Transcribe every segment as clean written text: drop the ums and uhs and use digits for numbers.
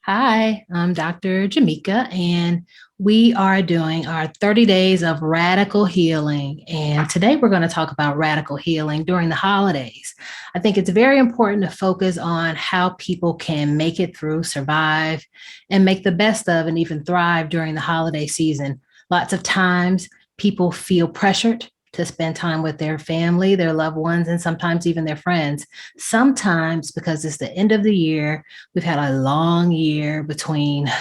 Hi, I'm Dr. Jamika, and we are doing our 30 days of radical healing. And today we're going to talk about radical healing during the holidays. I think it's very important to focus on how people can make it through, survive, and make the best of and even thrive during the holiday season. Lots of times people feel pressured to spend time with their family, their loved ones, and sometimes even their friends. Sometimes because it's the end of the year, we've had a long year between,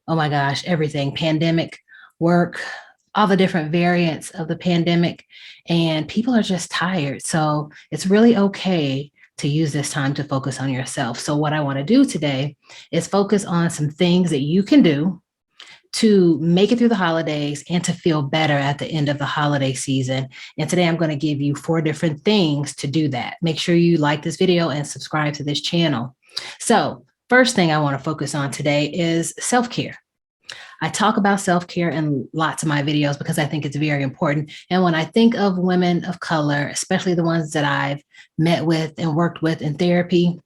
oh my gosh, everything pandemic, work, all the different variants of the pandemic, and people are just tired. So it's really okay to use this time to focus on yourself. So, what I want to do today is focus on some things that you can do to make it through the holidays and to feel better at the end of the holiday season. And today I'm going to give you 4 different things to do that. Make sure you like this video and subscribe to this channel. So, first thing I want to focus on today is self care. I talk about self care in lots of my videos because I think it's very important. And when I think of women of color, especially the ones that I've met with and worked with in therapy,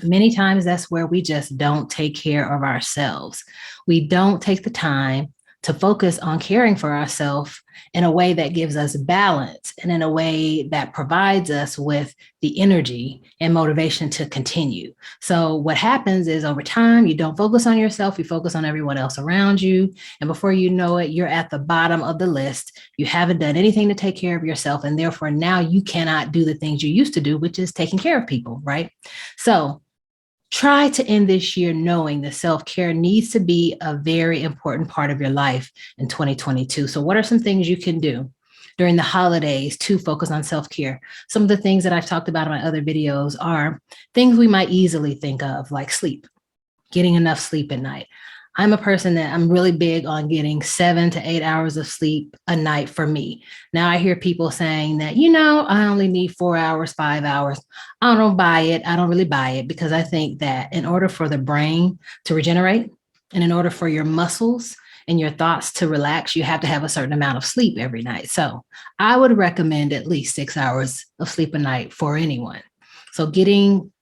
many times that's where we just don't take care of ourselves. We don't take the time to focus on caring for ourselves in a way that gives us balance and in a way that provides us with the energy and motivation to continue. So, what happens is over time, you don't focus on yourself, you focus on everyone else around you. And before you know it, you're at the bottom of the list. You haven't done anything to take care of yourself. And therefore, now you cannot do the things you used to do, which is taking care of people, right? So, try to end this year knowing that self-care needs to be a very important part of your life in 2022. So what are some things you can do during the holidays to focus on self-care? Some of the things that I've talked about in my other videos are things we might easily think of, like sleep, getting enough sleep at night. I'm a person that I'm really big on getting 7 to 8 hours of sleep a night for me. Now I hear people saying that, I only need 4 hours, 5 hours. I don't buy it. I don't really buy it because I think that in order for the brain to regenerate and in order for your muscles and your thoughts to relax, you have to have a certain amount of sleep every night. So I would recommend at least 6 hours of sleep a night for anyone. So getting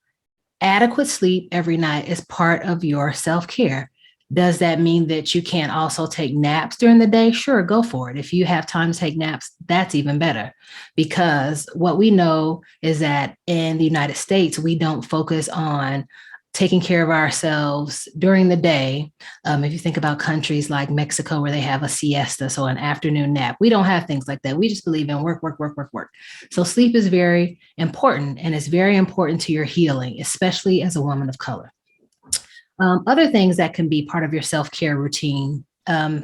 adequate sleep every night is part of your self-care. Does that mean that you can't also take naps during the day? Sure, go for it. If you have time to take naps, that's even better. Because what we know is that in the United States, we don't focus on taking care of ourselves during the day. If you think about countries like Mexico, where they have a siesta, so an afternoon nap, we don't have things like that. We just believe in work, work, work, work, work. So sleep is very important, and it's very important to your healing, especially as a woman of color. Other things that can be part of your self-care routine,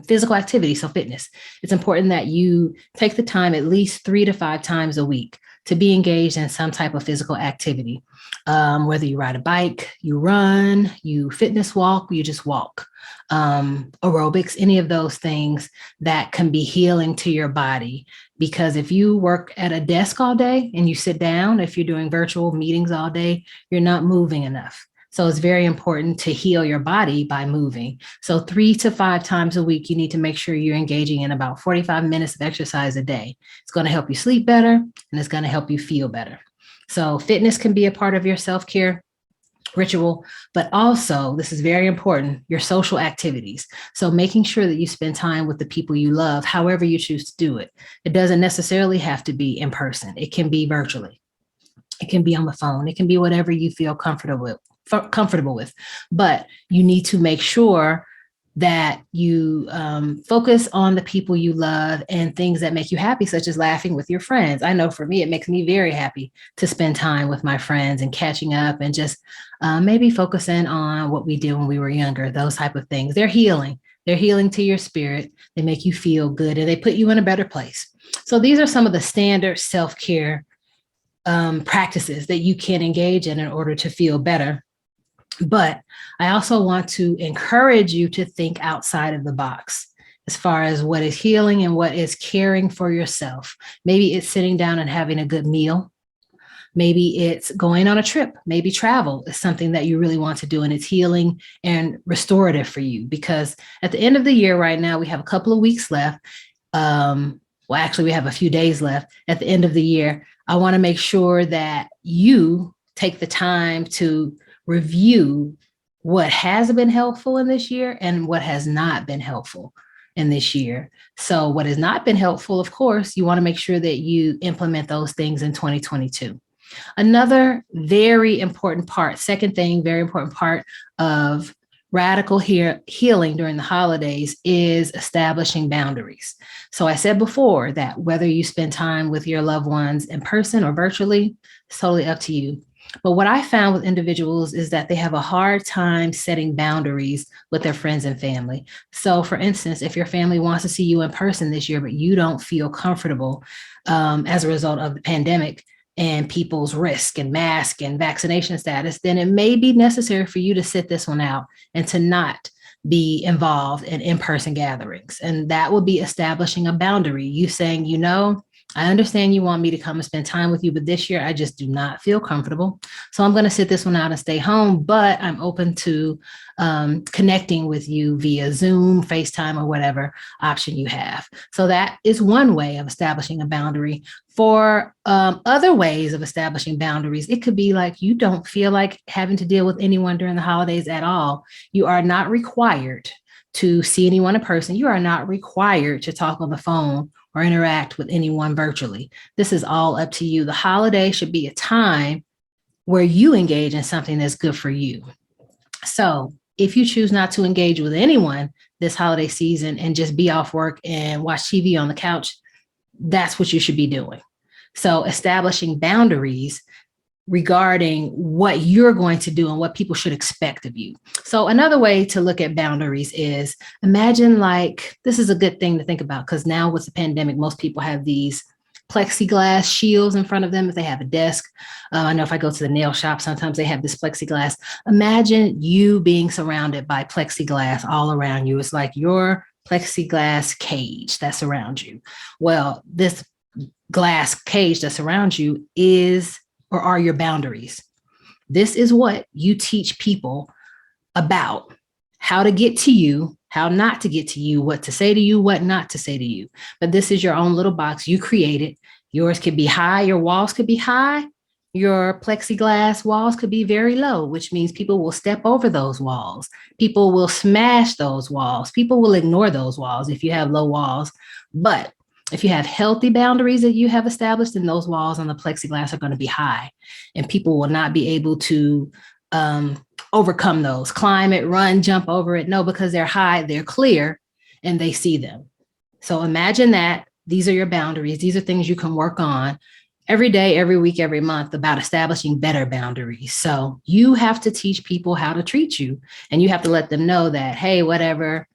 physical activity, so fitness. It's important that you take the time at least 3 to 5 times a week to be engaged in some type of physical activity. Whether you ride a bike, you run, you fitness walk, you just walk. Aerobics, any of those things that can be healing to your body. Because if you work at a desk all day and you sit down, if you're doing virtual meetings all day, you're not moving enough. So it's very important to heal your body by moving. So 3 to 5 times a week, you need to make sure you're engaging in about 45 minutes of exercise a day. It's going to help you sleep better and it's going to help you feel better. So fitness can be a part of your self-care ritual, but also, this is very important, your social activities. So making sure that you spend time with the people you love, however you choose to do it. It doesn't necessarily have to be in person. It can be virtually. It can be on the phone. It can be whatever you feel comfortable with, but you need to make sure that you focus on the people you love and things that make you happy, such as laughing with your friends. I know for me, it makes me very happy to spend time with my friends and catching up and just maybe focusing on what we did when we were younger, those type of things. They're healing. They're healing to your spirit. They make you feel good and they put you in a better place. So these are some of the standard self-care practices that you can engage in order to feel better. But I also want to encourage you to think outside of the box as far as what is healing and what is caring for yourself. Maybe it's sitting down and having a good meal. Maybe it's going on a trip. Maybe travel is something that you really want to do and it's healing and restorative for you. Because at the end of the year right now, we have a couple of weeks left. Well, actually, we have a few days left at the end of the year. I want to make sure that you take the time to review what has been helpful in this year and what has not been helpful in this year. So, what has not been helpful, of course, you want to make sure that you implement those things in 2022. Another very important part, second thing, very important part of radical healing during the holidays is establishing boundaries. So I said before that whether you spend time with your loved ones in person or virtually, it's totally up to you. But what I found with individuals is that they have a hard time setting boundaries with their friends and family. So, for instance, if your family wants to see you in person this year, but you don't feel comfortable as a result of the pandemic, and people's risk and mask and vaccination status, then it may be necessary for you to sit this one out and to not be involved in in-person gatherings. And that will be establishing a boundary. You saying, I understand you want me to come and spend time with you, but this year I just do not feel comfortable. So I'm going to sit this one out and stay home, but I'm open to connecting with you via Zoom, FaceTime, or whatever option you have. So that is one way of establishing a boundary. For other ways of establishing boundaries, it could be like you don't feel like having to deal with anyone during the holidays at all. You are not required to see anyone in person. You are not required to talk on the phone or interact with anyone virtually. This is all up to you. The holiday should be a time where you engage in something that's good for you. So if you choose not to engage with anyone this holiday season and just be off work and watch TV on the couch, that's what you should be doing. So establishing boundaries regarding what you're going to do and what people should expect of you. So another way to look at boundaries is imagine, like, this is a good thing to think about because now with the pandemic, most people have these plexiglass shields in front of them if they have a desk. I know if I go to the nail shop, sometimes they have this plexiglass. Imagine you being surrounded by plexiglass all around you. It's like your plexiglass cage that's around you. Well, this glass cage that's around you is or are your boundaries. This is what you teach people about how to get to you, how not to get to you, what to say to you, what not to say to you. But this is your own little box you created. Yours could be high, your walls could be high, your plexiglass walls could be very low, which means people will step over those walls. People will smash those walls. People will ignore those walls if you have low walls. But if you have healthy boundaries that you have established, then those walls on the plexiglass are going to be high and people will not be able to overcome those, climb it, run, jump over it. No, because they're high, they're clear, and they see them. So imagine that these are your boundaries. These are things you can work on every day, every week, every month about establishing better boundaries. So you have to teach people how to treat you and you have to let them know that, hey, whatever,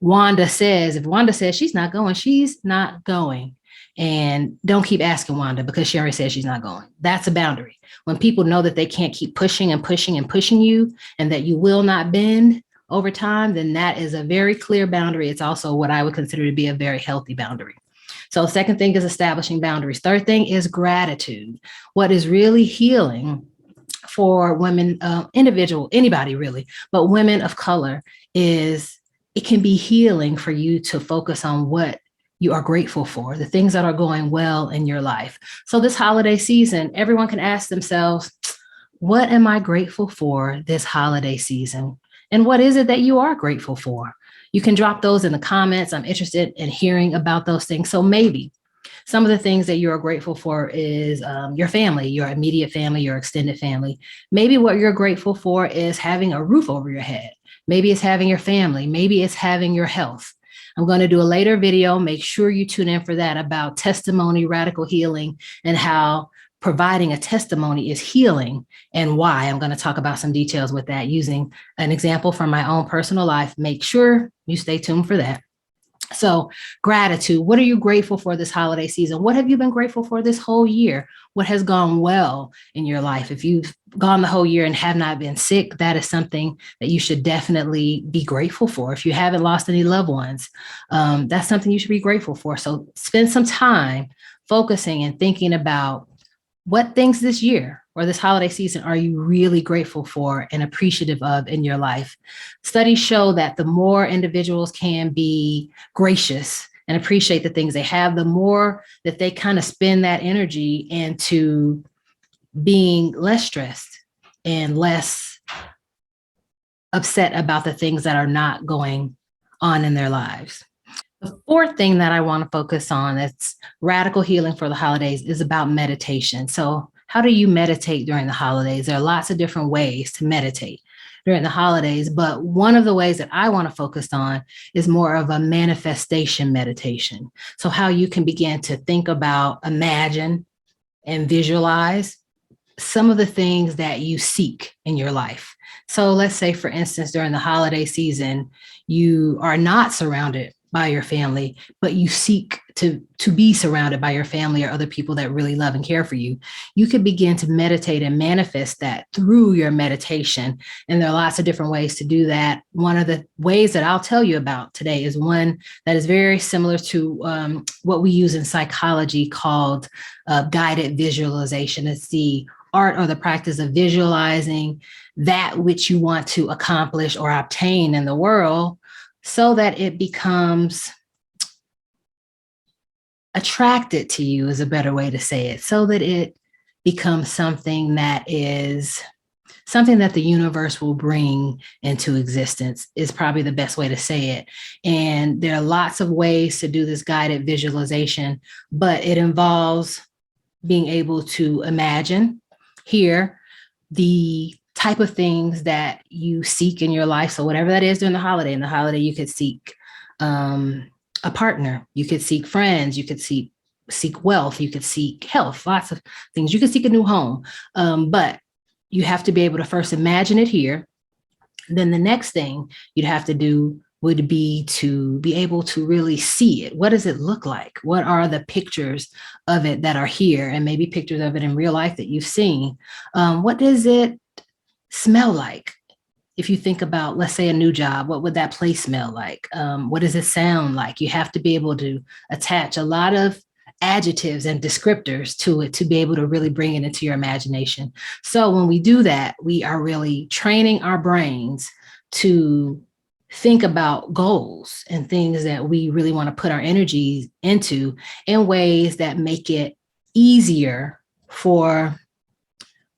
Wanda says, if Wanda says she's not going, she's not going. And don't keep asking Wanda because she already said she's not going. That's a boundary. When people know that they can't keep pushing and pushing and pushing you and that you will not bend over time, then that is a very clear boundary. It's also what I would consider to be a very healthy boundary. So second thing is establishing boundaries. Third thing is gratitude. What is really healing for women, anybody really, but women of color is it can be healing for you to focus on what you are grateful for, the things that are going well in your life. So this holiday season, everyone can ask themselves, what am I grateful for this holiday season? And what is it that you are grateful for? You can drop those in the comments. I'm interested in hearing about those things. So maybe some of the things that you are grateful for is your family, your immediate family, your extended family. Maybe what you're grateful for is having a roof over your head. Maybe it's having your family. Maybe it's having your health. I'm going to do a later video. Make sure you tune in for that about testimony, radical healing, and how providing a testimony is healing and why. I'm going to talk about some details with that using an example from my own personal life. Make sure you stay tuned for that. So gratitude, what are you grateful for this holiday season? What have you been grateful for this whole year? What has gone well in your life? If you've gone the whole year and have not been sick, that is something that you should definitely be grateful for. If you haven't lost any loved ones, that's something you should be grateful for. So spend some time focusing and thinking about what things this year or this holiday season are you really grateful for and appreciative of in your life? Studies show that the more individuals can be gracious and appreciate the things they have, the more that they kind of spend that energy into being less stressed and less upset about the things that are not going on in their lives. The fourth thing that I want to focus on that's radical healing for the holidays is about meditation. So, how do you meditate during the holidays? There are lots of different ways to meditate during the holidays, but one of the ways that I want to focus on is more of a manifestation meditation. So, how you can begin to think about, imagine, and visualize some of the things that you seek in your life. So let's say, for instance, during the holiday season, you are not surrounded by your family, but you seek to be surrounded by your family or other people that really love and care for you. You could begin to meditate and manifest that through your meditation. And there are lots of different ways to do that. One of the ways that I'll tell you about today is one that is very similar to what we use in psychology called guided visualization. It's the art or the practice of visualizing that which you want to accomplish or obtain in the world so that it becomes attracted to you, is a better way to say it, so that it becomes something that is something that the universe will bring into existence, is probably the best way to say it. And there are lots of ways to do this guided visualization, but it involves being able to imagine, hear the type of things that you seek in your life. So whatever that is during the holiday, in the holiday, you could seek a partner, you could seek friends, you could seek wealth, you could seek health, lots of things. You could seek a new home, but you have to be able to first imagine it here. Then the next thing you'd have to do would be to be able to really see it. What does it look like? What are the pictures of it that are here? And maybe pictures of it in real life that you've seen. What does it smell like? If you think about, let's say, a new job, what would that place smell like? What does it sound like? You have to be able to attach a lot of adjectives and descriptors to it to be able to really bring it into your imagination. So when we do that, we are really training our brains to think about goals and things that we really want to put our energies into in ways that make it easier for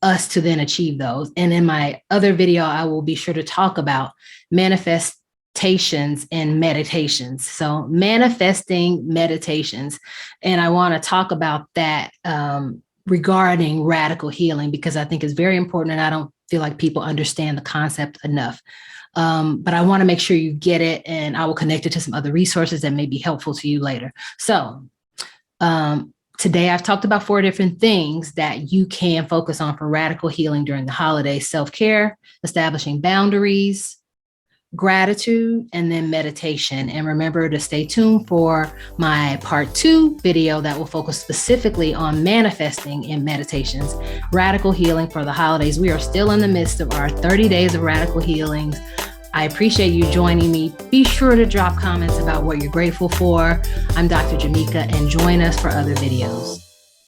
us to then achieve those. And in my other video, I will be sure to talk about manifestations and meditations. So manifesting meditations. And I want to talk about that regarding radical healing, because I think it's very important. And I don't feel like people understand the concept enough. But I want to make sure you get it, and I will connect it to some other resources that may be helpful to you later. So today I've talked about 4 different things that you can focus on for radical healing during the holidays: self-care, establishing boundaries, gratitude, and then meditation. And remember to stay tuned for my part 2 video that will focus specifically on manifesting and meditations, radical healing for the holidays. We are still in the midst of our 30 days of radical healings. I appreciate you joining me. Be sure to drop comments about what you're grateful for. I'm Dr. Jamika, and join us for other videos.